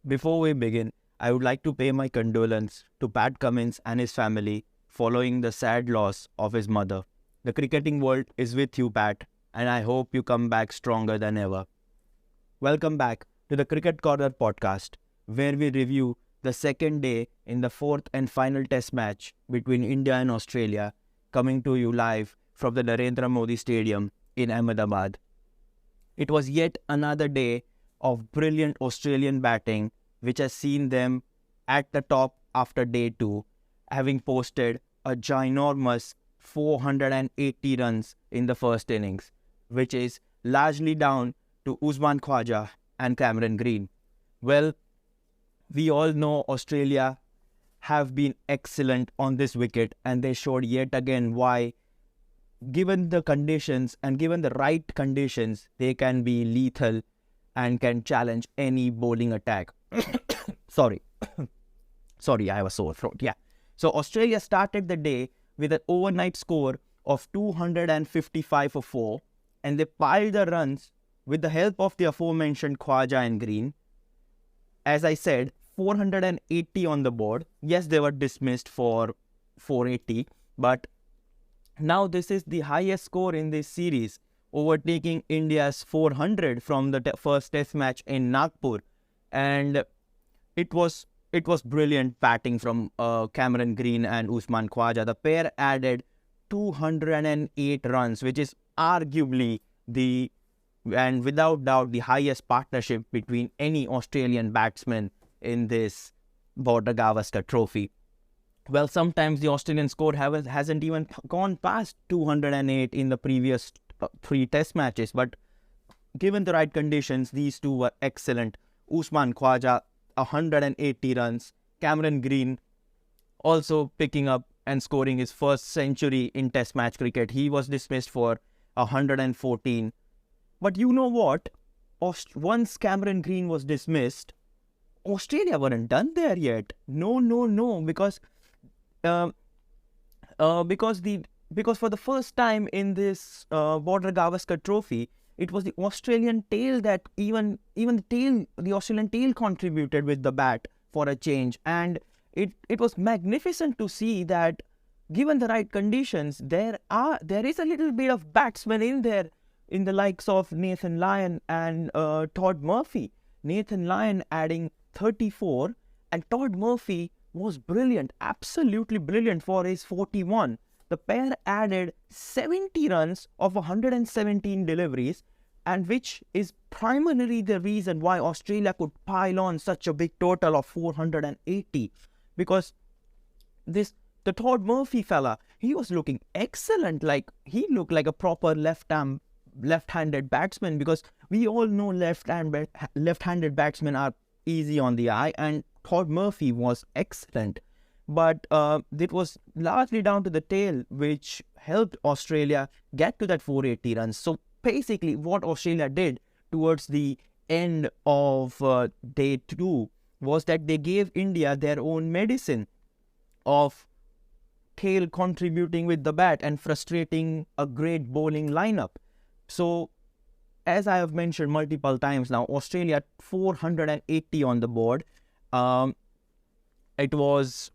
Before we begin, I would like to pay my condolence to Pat Cummins and his family following the sad loss of his mother. The cricketing world is with you, Pat, and I hope you come back stronger than ever. Welcome back to the Cricket Corner podcast, where we review the second day in the fourth and final test match between India and Australia, coming to you live from the Narendra Modi Stadium in Ahmedabad. It was yet another day of brilliant Australian batting, which has seen them at the top after day 2, having posted a ginormous 480 runs in the first innings, which is largely down to Usman Khawaja and Cameron Green. Well, we all know Australia have been excellent on this wicket, and they showed yet again why, given the conditions and given the right conditions, they can be lethal and can challenge any bowling attack. Sorry, I have a sore throat. Yeah. So Australia started the day with an overnight score of 255 for 4, and they piled the runs with the help of the aforementioned Khawaja and Green. As I said, 480 on the board. Yes, they were dismissed for 480, but now this is the highest score in this series, overtaking India's 400 from the first test match in Nagpur. And it was brilliant batting from Cameron Green and Usman Khawaja. The pair added 208 runs, which is arguably and without doubt the highest partnership between any Australian batsman in this Border Gavaskar trophy. Well, sometimes the Australian score hasn't even gone past 208 in the previous 3 test matches, but given the right conditions, these two were excellent. Usman Khawaja, 180 runs. Cameron Green also picking up and scoring his first century in test match cricket. He was dismissed for 114. But you know what? Once Cameron Green was dismissed, Australia weren't done there yet. No, because for the first time in this Border Gavaskar trophy, it was the Australian tail that even the Australian tail contributed with the bat for a change, and it was magnificent to see that given the right conditions, there is a little bit of batsmen in there, in the likes of Nathan Lyon and Todd Murphy. Nathan Lyon adding 34, and Todd Murphy was brilliant, absolutely brilliant for his 41. The pair added 70 runs of 117 deliveries, and which is primarily the reason why Australia could pile on such a big total of 480. Because the Todd Murphy fella, he was looking excellent. Like, he looked like a proper left-handed batsman, because we all know left-handed batsmen are easy on the eye, and Todd Murphy was excellent. But it was largely down to the tail, which helped Australia get to that 480 runs. So basically what Australia did towards the end of day 2 was that they gave India their own medicine of tail contributing with the bat and frustrating a great bowling lineup. So, as I have mentioned multiple times now, Australia 480 on the board. It was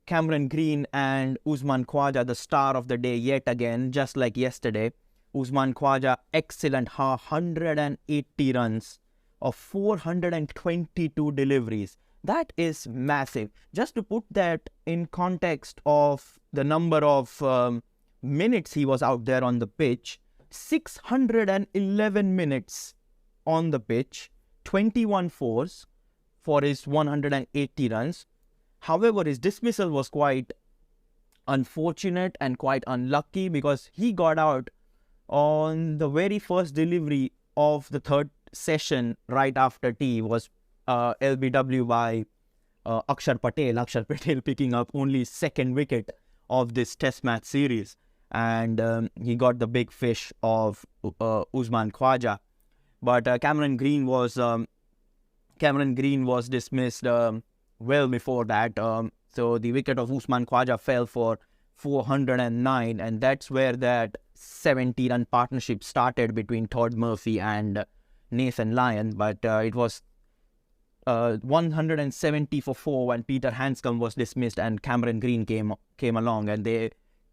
Cameron Green and Usman Khawaja, the star of the day yet again, just like yesterday. Usman Khawaja, excellent 180 runs of 422 deliveries. That is massive. Just to put that in context of the number of minutes he was out there on the pitch, 611 minutes on the pitch, 21 fours for his 180 runs. However, his dismissal was quite unfortunate and quite unlucky, because he got out on the very first delivery of the third session right after tea. Was LBW by Akshar Patel picking up only second wicket of this test match series, and he got the big fish of Usman Khawaja. But Cameron Green was dismissed well before that. So the wicket of Usman Khawaja fell for 409, and that's where that 70-run partnership started between Todd Murphy and Nathan Lyon. But it was 170 for 4 when Peter Hanscom was dismissed and Cameron Green came along, and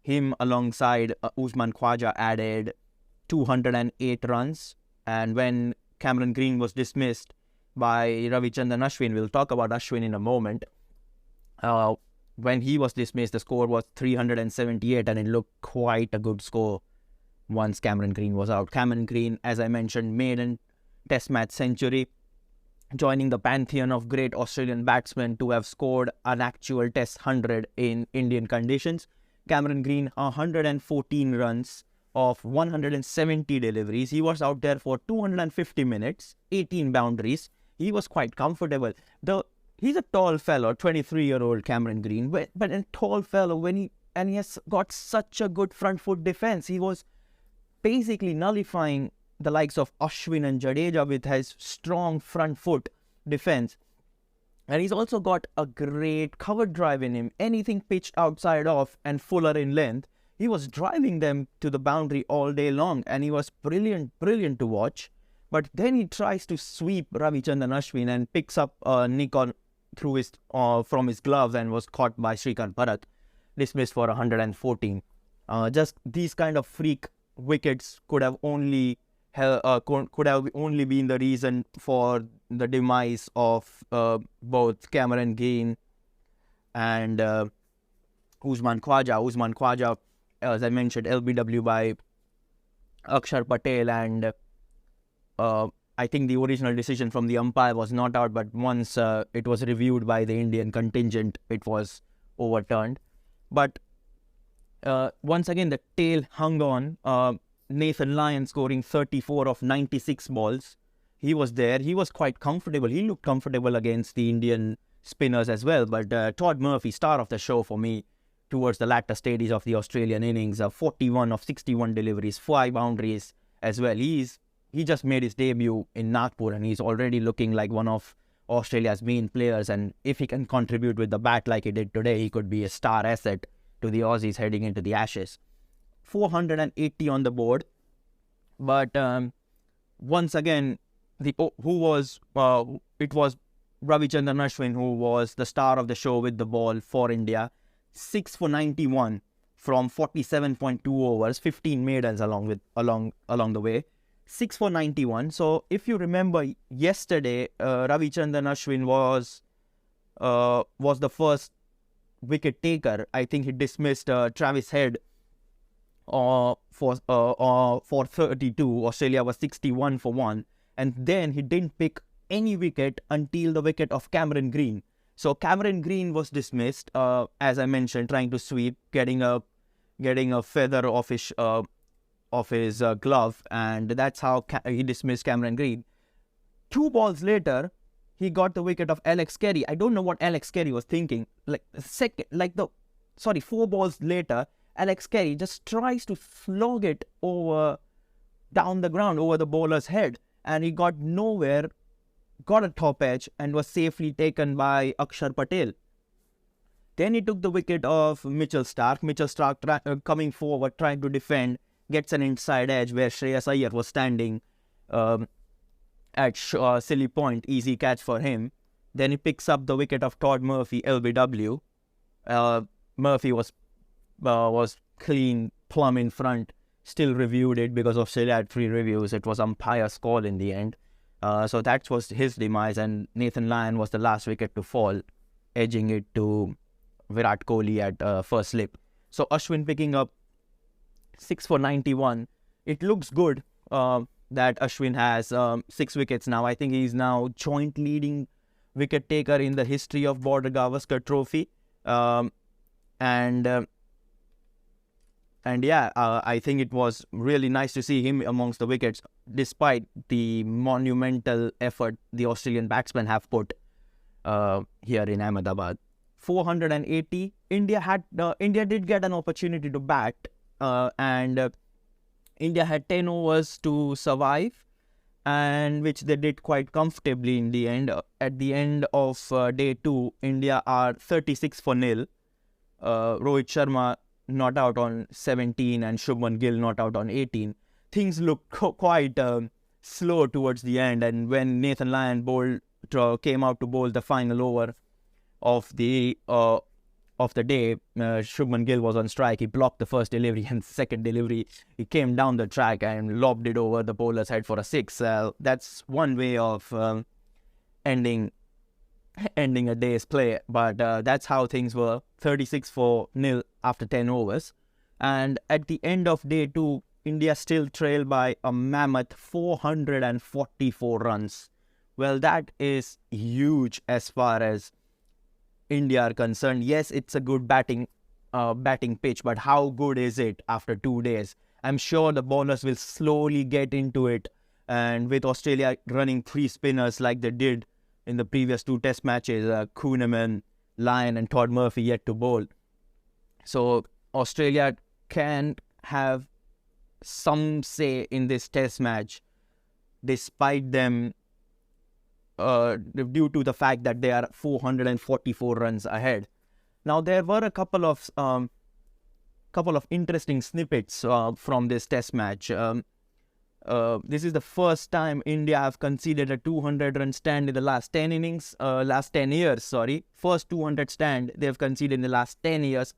him alongside Usman Khawaja added 208 runs. And when Cameron Green was dismissed by Ravichandran Ashwin, we'll talk about Ashwin in a moment. When he was dismissed, the score was 378, and it looked quite a good score once Cameron Green was out. Cameron Green, as I mentioned, maiden Test match century, joining the pantheon of great Australian batsmen to have scored an actual Test 100 in Indian conditions. Cameron Green, 114 runs of 170 deliveries. He was out there for 250 minutes, 18 boundaries. He was quite comfortable. He's a tall fellow, 23-year-old Cameron Green, but a tall fellow, he has got such a good front foot defense. He was basically nullifying the likes of Ashwin and Jadeja with his strong front foot defense. And he's also got a great cover drive in him. Anything pitched outside off and fuller in length, he was driving them to the boundary all day long, and he was brilliant to watch. But then he tries to sweep Ravichandran Ashwin and picks up a nick from his gloves and was caught by Shrikant Bharat, dismissed for 114. Just these kind of freak wickets could have only been the reason for the demise of both Cameron Green and Usman Khawaja. Usman Khawaja, as I mentioned, LBW by Akshar Patel, and I think the original decision from the umpire was not out, but once it was reviewed by the Indian contingent, it was overturned. But once again, the tail hung on. Nathan Lyon scoring 34 of 96 balls. He was there. He was quite comfortable. He looked comfortable against the Indian spinners as well. But Todd Murphy, star of the show for me, towards the latter stages of the Australian innings, 41 of 61 deliveries, 5 boundaries as well. He just made his debut in Nagpur, and he's already looking like one of Australia's main players. And if he can contribute with the bat like he did today, he could be a star asset to the Aussies heading into the Ashes. 480 on the board. But once again, it was Ravichandran Ashwin who was the star of the show with the ball for India. 6 for 91 from 47.2 overs, 15 maidens along the way. 6 for 91. So if you remember yesterday, Ravichandran Ashwin was the first wicket taker. I think he dismissed Travis Head for 32. Australia was 61 for 1, and then he didn't pick any wicket until the wicket of Cameron Green. So Cameron Green was dismissed, as I mentioned, trying to sweep, getting a feather off his glove, and that's how he dismissed Cameron Green. 2 balls later, he got the wicket of Alex Carey. I don't know what Alex Carey was thinking. 4 balls later, Alex Carey just tries to flog it down the ground over the bowler's head, and he got nowhere, got a top edge, and was safely taken by Akshar Patel. Then he took the wicket of Mitchell Starc. Mitchell Starc coming forward, trying to defend, gets an inside edge where Shreyas Iyer was standing at silly point, easy catch for him. Then he picks up the wicket of Todd Murphy, LBW. Murphy was clean, plumb in front, still reviewed it because Australia had 3 reviews. It was umpire's call in the end. So that was his demise, and Nathan Lyon was the last wicket to fall, edging it to Virat Kohli at first slip. So Ashwin picking up 6 for 91. It looks good that Ashwin has 6 wickets now. I think he's now joint leading wicket taker in the history of Border Gavaskar Trophy. I think it was really nice to see him amongst the wickets, despite the monumental effort the Australian batsmen have put here in Ahmedabad. 480. India did get an opportunity to bat, and India had 10 overs to survive, and which they did quite comfortably in the end. At the end of day 2, India are 36 for 0. Rohit Sharma not out on 17 and Shubman Gill not out on 18. Things looked quite slow towards the end, and when Nathan Lyon bowled came out to bowl the final over of the day. Shubman Gill was on strike. He blocked the first delivery, and second delivery, he came down the track and lobbed it over the bowler's head for a six. That's one way of ending a day's play, but that's how things were. 36-0 after 10 overs. And at the end of day 2, India still trailed by a mammoth 444 runs. Well, that is huge as far as India are concerned. Yes, it's a good batting pitch, but how good is it after 2 days? I'm sure the bowlers will slowly get into it, and with Australia running 3 spinners like they did in the previous 2 test matches, Kuhneman, Lyon and Todd Murphy yet to bowl. So Australia can have some say in this test match, despite them due to the fact that they are 444 runs ahead. Now, there were a couple of interesting snippets from this test match. This is the first time India have conceded a 200-run stand in the last 10 years. First 200 stand they have conceded in the last 10 years.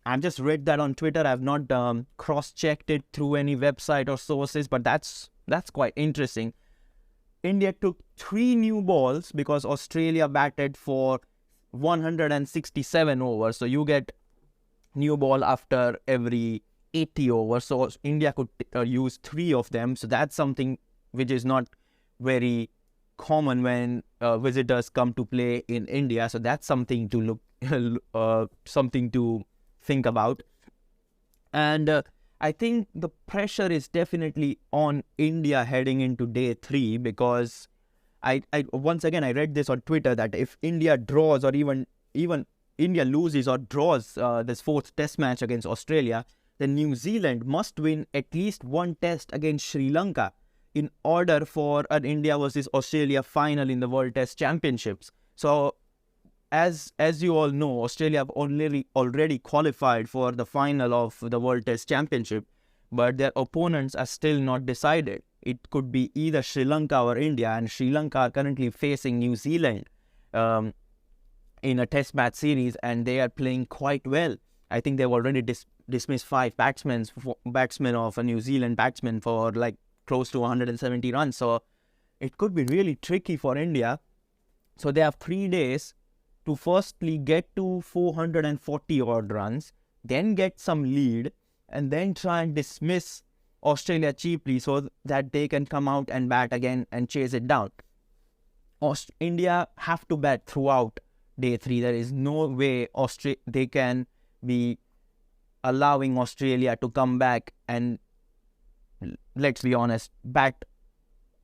I've just read that on Twitter. I've not cross-checked it through any website or sources, but that's quite interesting. India took 3 new balls because Australia batted for 167 overs. So you get new ball after every 80 overs. So India could use 3 of them. So that's something which is not very common when visitors come to play in India. So that's something to something to think about. And I think the pressure is definitely on India heading into day 3, because I once again I read this on Twitter that if India draws, or even India loses or draws this 4th test match against Australia, then New Zealand must win at least 1 test against Sri Lanka in order for an India versus Australia final in the World Test Championships. So as you all know, Australia have already qualified for the final of the World Test Championship, but their opponents are still not decided. It could be either Sri Lanka or India, and Sri Lanka are currently facing New Zealand in a test match series, and they are playing quite well. I think they've already dismissed 5 batsmen of a New Zealand batsman for like close to 170 runs. So it could be really tricky for India. So they have 3 days to firstly get to 440 odd runs, then get some lead, and then try and dismiss Australia cheaply so that they can come out and bat again and chase it down. India have to bat throughout day 3. There is no way they can be allowing Australia to come back and, let's be honest, bat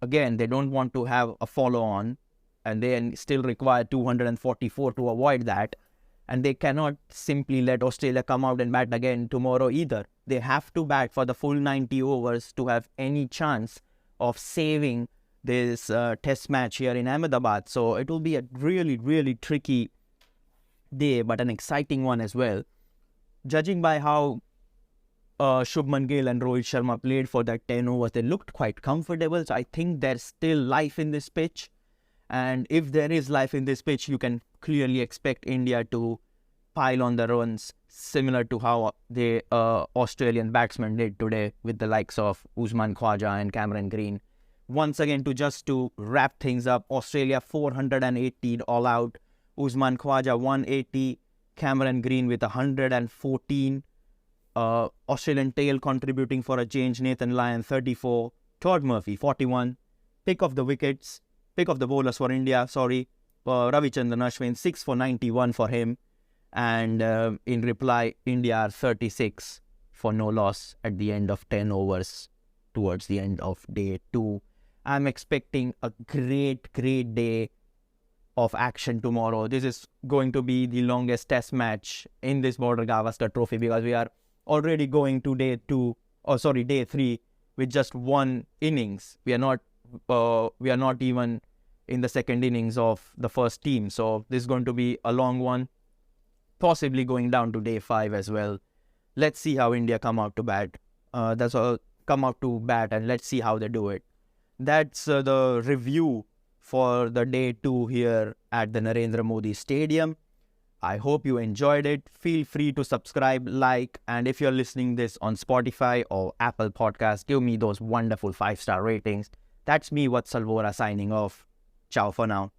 again. They don't want to have a follow-on, and they still require 244 to avoid that. And they cannot simply let Australia come out and bat again tomorrow either. They have to bat for the full 90 overs to have any chance of saving this test match here in Ahmedabad. So it will be a really, really tricky day, but an exciting one as well. Judging by how Shubman Gill and Rohit Sharma played for that 10 overs, they looked quite comfortable. So I think there's still life in this pitch. And if there is life in this pitch, you can clearly expect India to pile on the runs, similar to how the Australian batsmen did today with the likes of Usman Khawaja and Cameron Green. Once again, to wrap things up, Australia 418 all out, Usman Khawaja 180, Cameron Green with 114, Australian tail contributing for a change, Nathan Lyon 34, Todd Murphy 41, pick of the bowlers for India, Ravichandran Ashwin 6 for 91 for him, and in reply, India are 36 for no loss at the end of 10 overs towards the end of day 2. I'm expecting a great day of action tomorrow. This is going to be the longest test match in this Border Gavaskar Trophy, because we are already going to day 3 with just 1 innings. We are not even in the second innings of the first team. So this is going to be a long one, possibly going down to day 5 as well. Let's see how India come out to bat. Come out to bat, and let's see how they do it. That's the review for the day 2 here at the Narendra Modi Stadium. I hope you enjoyed it. Feel free to subscribe, like, and if you're listening this on Spotify or Apple Podcasts, give me those wonderful 5-star ratings. That's me, Vatsal Vora, signing off. Ciao for now.